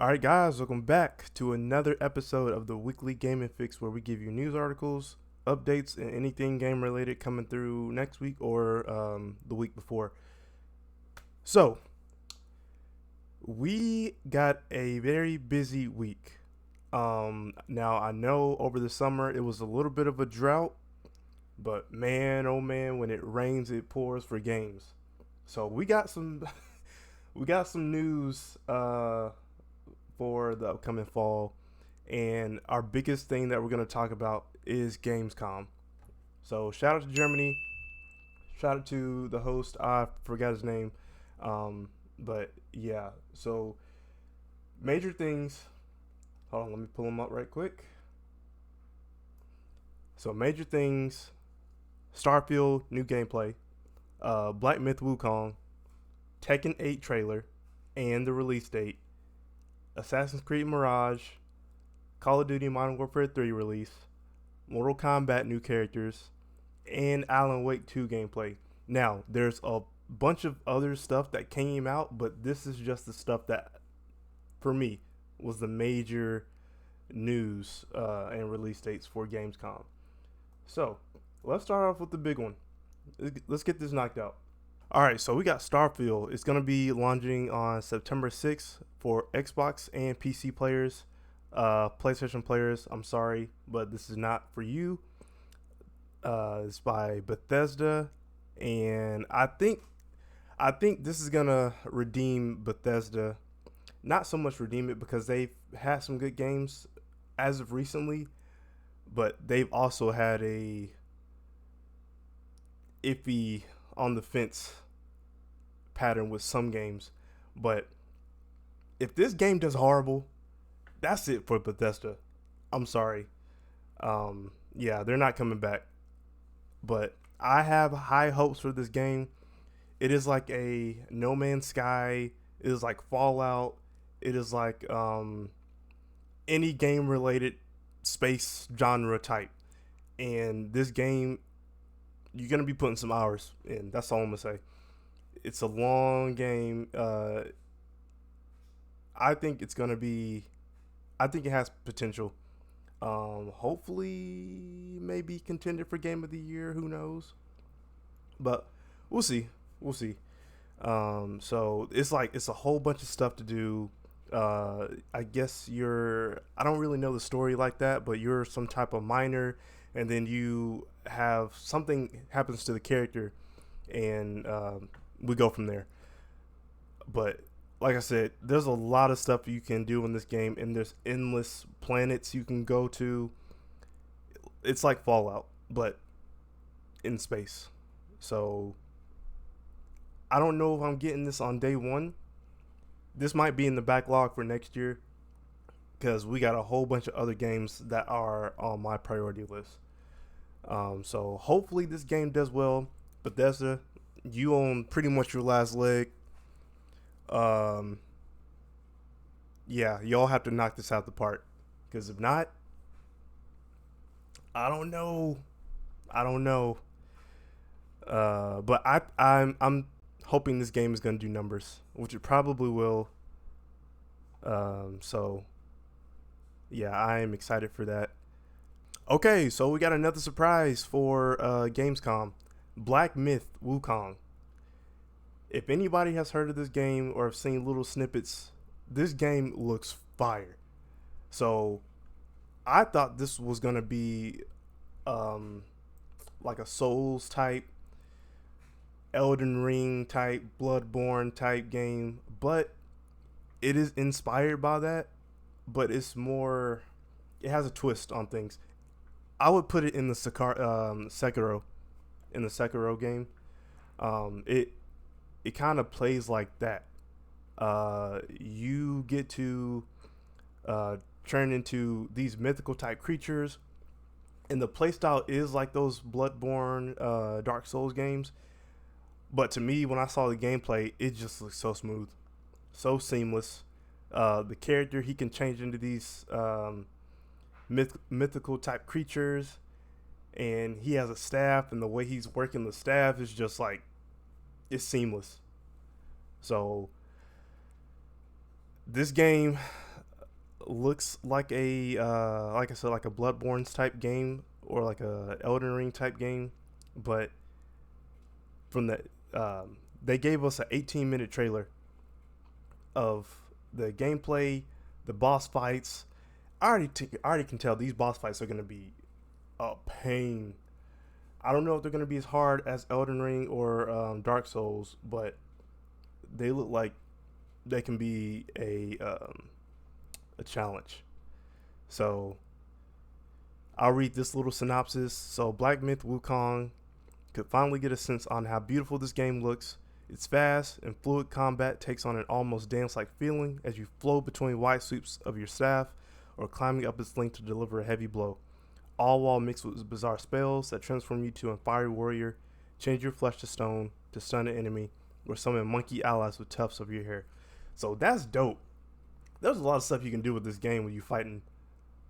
All right, guys, welcome back to another episode of the weekly gaming fix, where we give you news articles, updates, and anything game related coming through next week or the week before. So, we got a very busy week. Now, I know over the summer it was a little bit of a drought, but man, oh man, when it rains, it pours for games. So we got some, we got some news for the upcoming fall. And our biggest thing that we're going to talk about is Gamescom. So shout out to Germany. Shout out to the host. I forgot his name. But yeah, so major things. Hold on, let me pull them up right quick. So major things: Starfield new gameplay, Black Myth Wukong, Tekken 8 trailer, and the release date, Assassin's Creed Mirage, Call of Duty Modern Warfare 3 release, Mortal Kombat new characters, and Alan Wake 2 gameplay. Now, there's a bunch of other stuff that came out, but this is just the stuff that, for me, was the major news and release dates for Gamescom. So, let's start off with the big one. Let's get this knocked out. All right, so we got Starfield. It's going to be launching on September 6th for Xbox and PC players. PlayStation players, I'm sorry, but this is not for you. It's by Bethesda, and I think this is gonna redeem Bethesda. Not so much redeem it, because they've had some good games as of recently, but they've also had a iffy, on the fence pattern with some games. But if this game does horrible, that's it for Bethesda. I'm sorry. Yeah, they're not coming back. But I have high hopes for this game. It is like a No Man's Sky. It is like Fallout. It is like any game related space genre type. And this game, you're going to be putting some hours in. That's all I'm going to say. It's a long game. I think it's going to be, I think it has potential. Hopefully, maybe contender for Game of the Year. Who knows? But we'll see. We'll see. So it's a whole bunch of stuff to do. I guess I don't really know the story like that, but you're some type of miner, and then you have something happens to the character, and we go from there. But like I said, there's a lot of stuff you can do in this game, and there's endless planets you can go to. It's like Fallout, but in space. So I don't know if I'm getting this on day one. This might be in the backlog for next year, because we got a whole bunch of other games that are on my priority list. So hopefully this game does well. Bethesda, you own pretty much your last leg. Yeah, y'all have to knock this out the park, because if not, I don't know. I don't know. But I'm hoping this game is gonna do numbers, which it probably will. So yeah, I am excited for that. Okay, so we got another surprise for Gamescom. Black Myth Wukong. If anybody has heard of this game or have seen little snippets, this game looks fire. So I thought this was gonna be like a Souls type, Elden Ring type, Bloodborne type game, but it is inspired by that, but it's more, it has a twist on things. I would put it in the Sekiro, in the Sekiro game. It kind of plays like that. You get to turn into these mythical type creatures, and the playstyle is like those Bloodborne, Dark Souls games. But to me, when I saw the gameplay, it just looks so smooth, so seamless. The character, he can change into these mythical type creatures, and he has a staff, and the way he's working the staff is just like, it's seamless. So this game, looks like I said, like a Bloodborne type game or like a Elden Ring type game, but from the they gave us an 18-minute trailer of the gameplay, the boss fights. I already can tell these boss fights are gonna be a pain. I don't know if they're gonna be as hard as Elden Ring or Dark Souls, but they look like they can be a challenge. So I'll read this little synopsis. So Black Myth Wukong could finally get a sense on how beautiful this game looks. Its fast and fluid combat takes on an almost dance-like feeling as you flow between wide sweeps of your staff or climbing up its length to deliver a heavy blow, all while mixed with bizarre spells that transform you to a fiery warrior, change your flesh to stone to stun an enemy, or summon monkey allies with tufts of your hair. So that's dope. There's a lot of stuff you can do with this game when you fighting.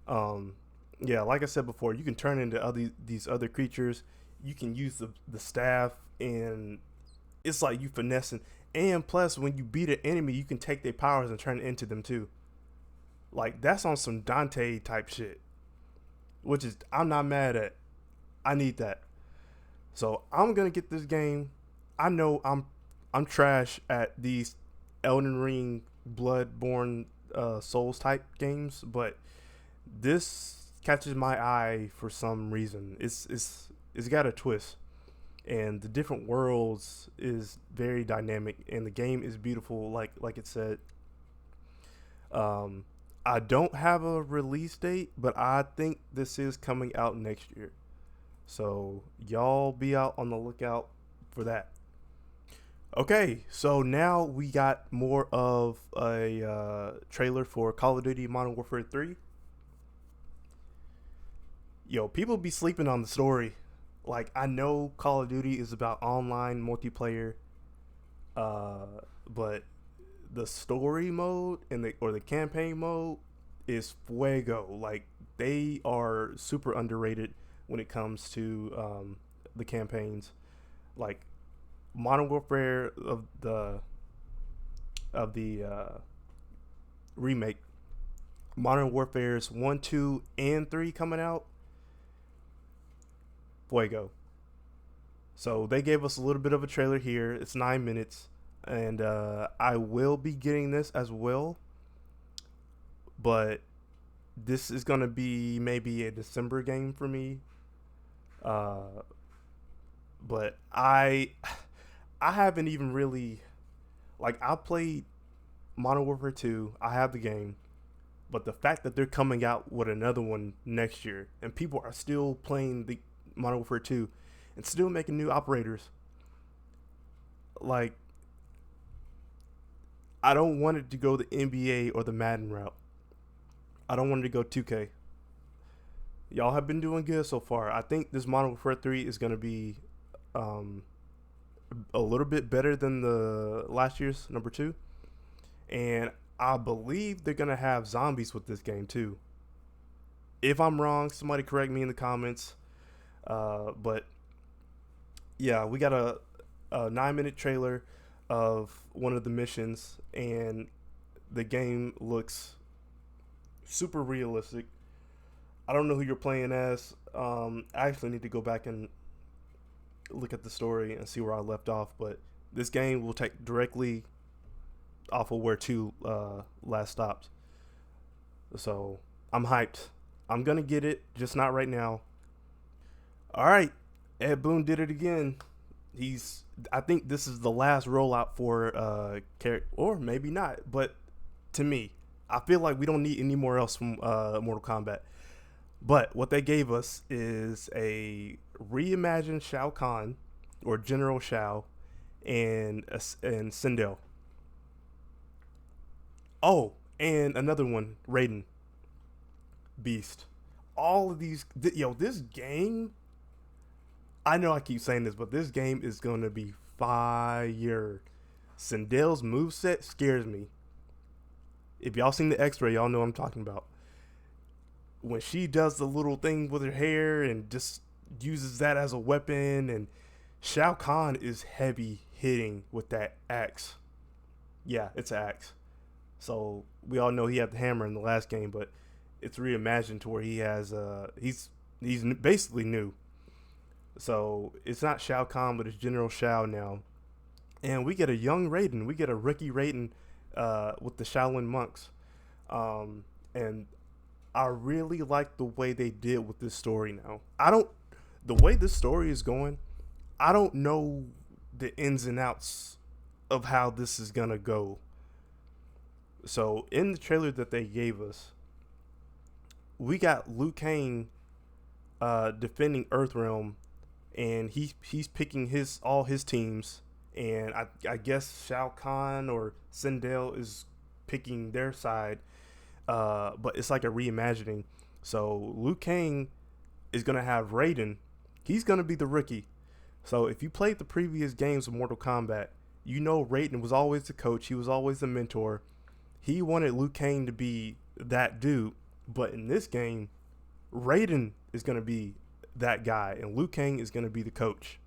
Um, yeah, like I said before, you can turn into these other creatures. You can use the staff, and it's like you finessing. And plus, when you beat an enemy, you can take their powers and turn it into them too. Like that's on some Dante type shit, which is I'm not mad at. I need that. So I'm gonna get this game. I know I'm trash at these Elden Ring, Bloodborne, Souls type games, but this catches my eye for some reason. It's got a twist, and the different worlds is very dynamic, and the game is beautiful. Like it said. I don't have a release date, but I think this is coming out next year. So y'all be out on the lookout for that. Okay, so now we got more of a trailer for Call of Duty Modern Warfare 3. Yo, people be sleeping on the story. Like, I know Call of Duty is about online multiplayer, but the story mode and the campaign mode is fuego. Like, they are super underrated when it comes to the campaigns. Like, Modern Warfare of the remake, Modern Warfare's 1, 2, and 3 coming out, fuego. So they gave us a little bit of a trailer here. It's 9 minutes, and I will be getting this as well, but this is gonna be maybe a December game for me. But I haven't even really, like, I played Modern Warfare 2. I have the game, but the fact that they're coming out with another one next year and people are still playing the Modern Warfare 2 and still making new operators, like, I don't want it to go the NBA or the Madden route. I don't want it to go 2K. Y'all have been doing good so far. I think this Modern Warfare 3 is going to be a little bit better than the last year's number 2. And I believe they're going to have zombies with this game too. If I'm wrong, somebody correct me in the comments. But yeah, we got a 9-minute trailer of one of the missions, and the game looks super realistic. I don't know who you're playing as. I actually need to go back and look at the story and see where I left off, but this game will take directly off of where 2 last stopped. So I'm hyped. I'm gonna get it, just not right now. All right, Ed Boon did it again. I think this is the last rollout for character, or maybe not. But to me, I feel like we don't need any more else from Mortal Kombat. But what they gave us is a reimagined Shao Kahn, or General Shao, and Sindel. Oh, and another one, Raiden, Beast. All of these, this game. I know I keep saying this, but this game is gonna be fire. Sindel's moveset scares me. If y'all seen the X-ray, y'all know what I'm talking about. When she does the little thing with her hair and just uses that as a weapon, and Shao Kahn is heavy hitting with that axe. Yeah, it's an axe. So we all know he had the hammer in the last game, but it's reimagined to where he has he's basically new. So it's not Shao Kahn, but it's General Shao now, and we get a young Raiden. We get a rookie Raiden with the Shaolin monks, and I really like the way they did with this story. Now I don't the way this story is going. I don't know the ins and outs of how this is gonna go. So in the trailer that they gave us, we got Liu Kang defending Earthrealm, and he's picking his all his teams, and I guess Shao Kahn or Sindel is picking their side, but it's like a reimagining. So Liu Kang is gonna have Raiden. He's gonna be the rookie. So if you played the previous games of Mortal Kombat, you know Raiden was always the coach. He was always the mentor. He wanted Liu Kang to be that dude, but in this game, Raiden is going to be that guy, and Liu Kang is going to be the coach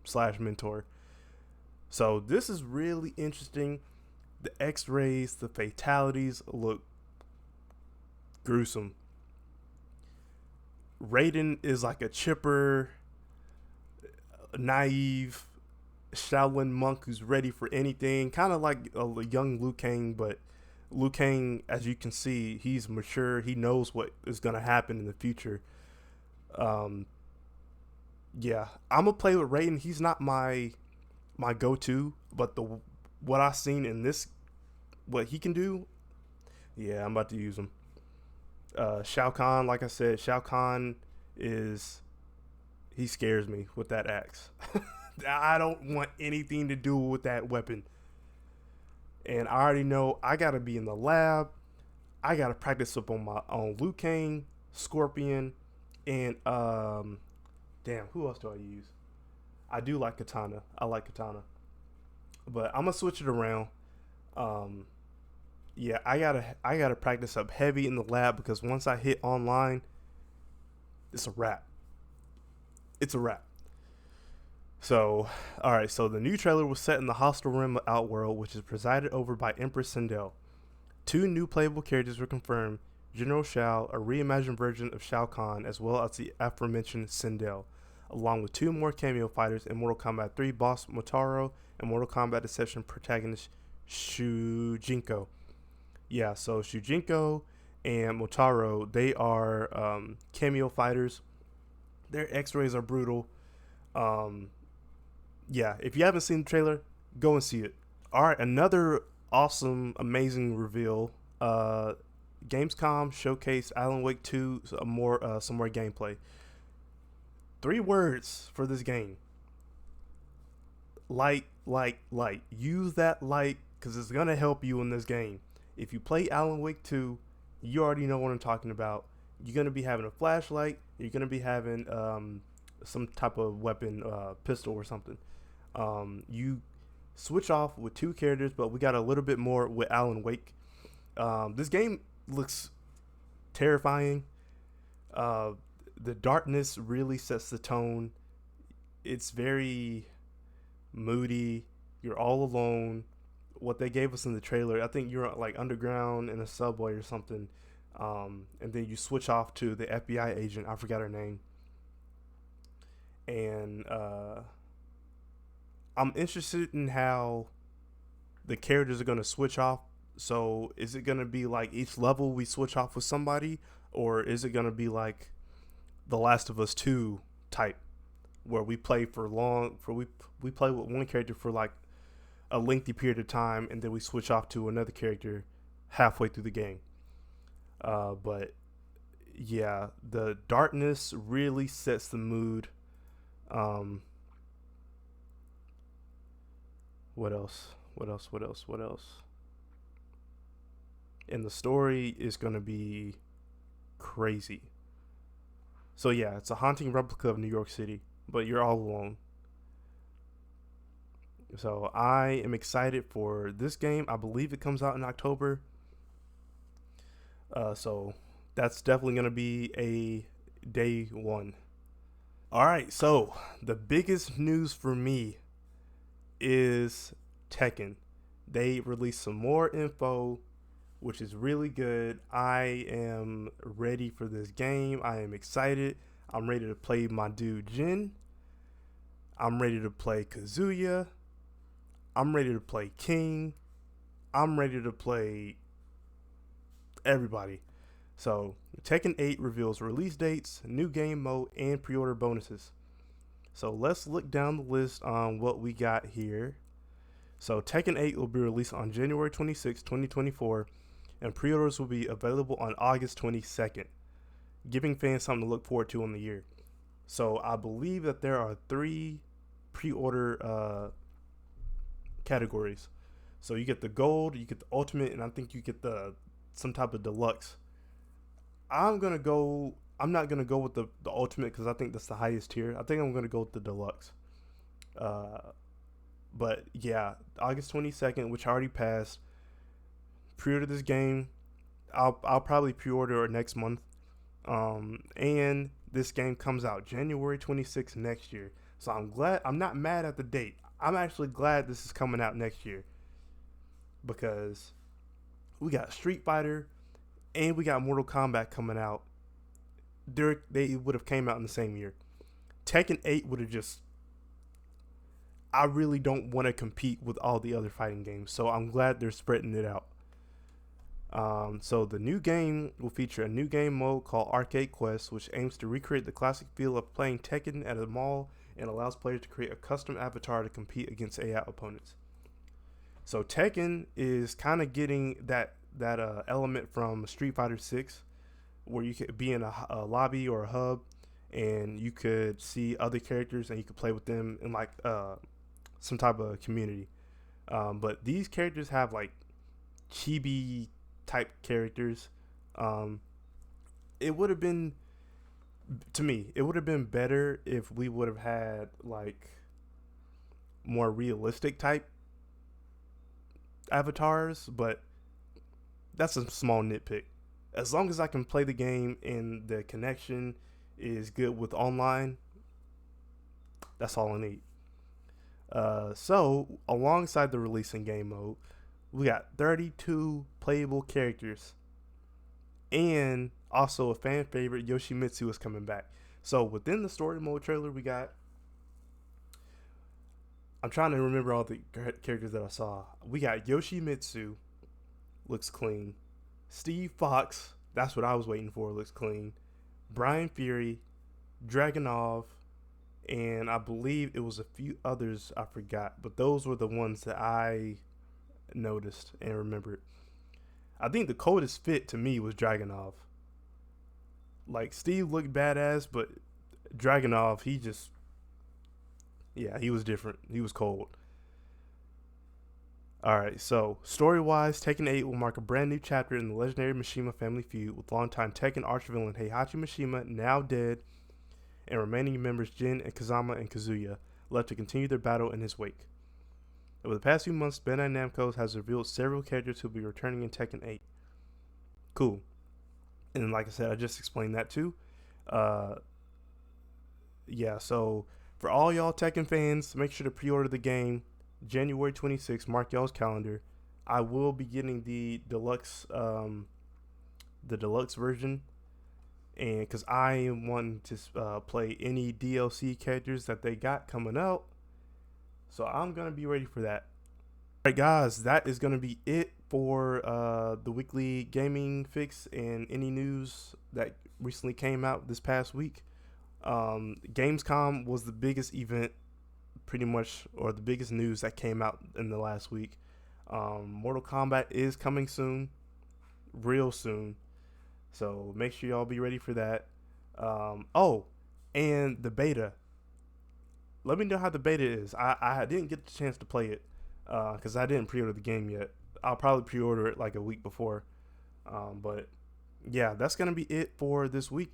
slash mentor. So this is really interesting. The X-rays, the fatalities look gruesome. Raiden is like a chipper, naive Shaolin monk who's ready for anything, kind of like a young Liu Kang, but Liu Kang, as you can see, he's mature. He knows what is going to happen in the future. Um, yeah, I'm gonna play with Raiden. He's not my go-to, but the what I've seen in this, what he can do, yeah, I'm about to use him. Shao Kahn, like I said, Shao Kahn is he scares me with that axe. I don't want anything to do with that weapon. And I already know I gotta be in the lab. I gotta practice up on my own Liu Kang, Scorpion, and damn, who else do I use? I do like Katana. I like Katana, but I'm gonna switch it around. Um, yeah, I gotta practice up heavy in the lab because once I hit online, it's a wrap. It's a wrap. So, all right. So the new trailer was set in the hostile rim outworld, which is presided over by Empress Sindel. Two new playable characters were confirmed: General Shao, a reimagined version of Shao Kahn, as well as the aforementioned Sindel, along with two more cameo fighters in Mortal Kombat 3 boss Motaro and Mortal Kombat Deception protagonist Shujinko. Yeah, so Shujinko and Motaro, they are cameo fighters. Their X-rays are brutal. Um, yeah, if you haven't seen the trailer, go and see it. All right, another awesome, amazing reveal. Gamescom showcased Alan Wake 2 some more gameplay. 3 words for this game: light, light, light. Use that light because it's gonna help you in this game. If you play Alan Wake 2, you already know what I'm talking about. You're gonna be having a flashlight. You're gonna be having some type of weapon, pistol or something. You switch off with 2 characters, but we got a little bit more with Alan Wake. This game looks terrifying. The darkness really sets the tone. It's very moody. You're all alone. What they gave us in the trailer, I think you're like underground in a subway or something, and then you switch off to the FBI agent. I forgot her name. And I'm interested in how the characters are going to switch off. So is it going to be like each level we switch off with somebody, or is it going to be like The Last of Us 2 type, where we play for long for we play with one character for like a lengthy period of time, and then we switch off to another character halfway through the game. But yeah, the darkness really sets the mood. Um, what else? What else? What else? What else? And the story is going to be crazy. So yeah, it's a haunting replica of New York City, but you're all alone. So I am excited for this game. I believe it comes out in October. So that's definitely going to be a day one. All right, so the biggest news for me is Tekken. They released some more info. which is really good. I am ready for this game. I am excited. I'm ready to play my dude Jin. I'm ready to play Kazuya. I'm ready to play King. I'm ready to play everybody. So, Tekken 8 reveals release dates, new game mode, and pre-order bonuses. So let's look down the list on what we got here. So Tekken 8 will be released on January 26, 2024, and pre-orders will be available on August 22nd, giving fans something to look forward to in the year. So I believe that there are 3 pre-order categories. So you get the gold, you get the ultimate, and I think you get some type of deluxe. I'm not gonna go with the ultimate because I think that's the highest tier. I think I'm gonna go with the deluxe. But yeah, August 22nd, which already passed. Pre-order this game. I'll probably pre-order it next month. And this game comes out January 26th next year. So I'm not mad at the date. I'm actually glad this is coming out next year because we got Street Fighter and we got Mortal Kombat coming out. They would have came out in the same year. Tekken 8 would have just. I really don't want to compete with all the other fighting games, so I'm glad they're spreading it out. So the new game will feature a new game mode called Arcade Quest, which aims to recreate the classic feel of playing Tekken at a mall and allows players to create a custom avatar to compete against AI opponents. So Tekken is kind of getting that element from Street Fighter 6, where you could be in a lobby or a hub, and you could see other characters and you could play with them in like some type of community. But these characters have like chibi type characters. It would have been, to me, it would have been better if we would have had like more realistic type avatars, but that's a small nitpick. As long as I can play the game and the connection is good with online, that's all I need. So alongside the release in game mode, we got 32 playable characters, and also a fan favorite, Yoshimitsu, is coming back. So within the story mode trailer, we got. I'm trying to remember all the characters that I saw. We got Yoshimitsu, looks clean. Steve Fox, that's what I was waiting for, looks clean. Brian Fury, Dragunov, and I believe it was a few others I forgot, but those were the ones that I noticed and remembered. I think the coldest fit to me was Dragunov. Like, Steve looked badass, but Dragunov, he was different. He was cold. Alright, so story-wise, Tekken 8 will mark a brand new chapter in the legendary Mishima family feud, with longtime Tekken arch-villain Heihachi Mishima, now dead, and remaining members Jin and Kazama and Kazuya left to continue their battle in his wake. Over the past few months, Bandai Namco has revealed several characters who will be returning in Tekken 8. Cool. And like I said, I just explained that too. So for all y'all Tekken fans, make sure to pre-order the game January 26th. Mark y'all's calendar. I will be getting the deluxe version, and because I am wanting to play any DLC characters that they got coming out, so I'm gonna be ready for that. All right, guys, that is gonna be it for the weekly gaming fix and any news that recently came out this past week. Gamescom was the biggest event, pretty much, or the biggest news that came out in the last week. Mortal Kombat is coming soon, real soon. So make sure y'all be ready for that. And the beta. Let me know how the beta is. I didn't get the chance to play it because I didn't pre-order the game yet. I'll probably pre-order it like a week before. But yeah, that's going to be it for this week.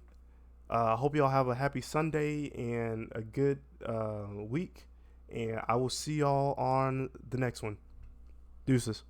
I hope y'all have a happy Sunday and a good week. And I will see y'all on the next one. Deuces.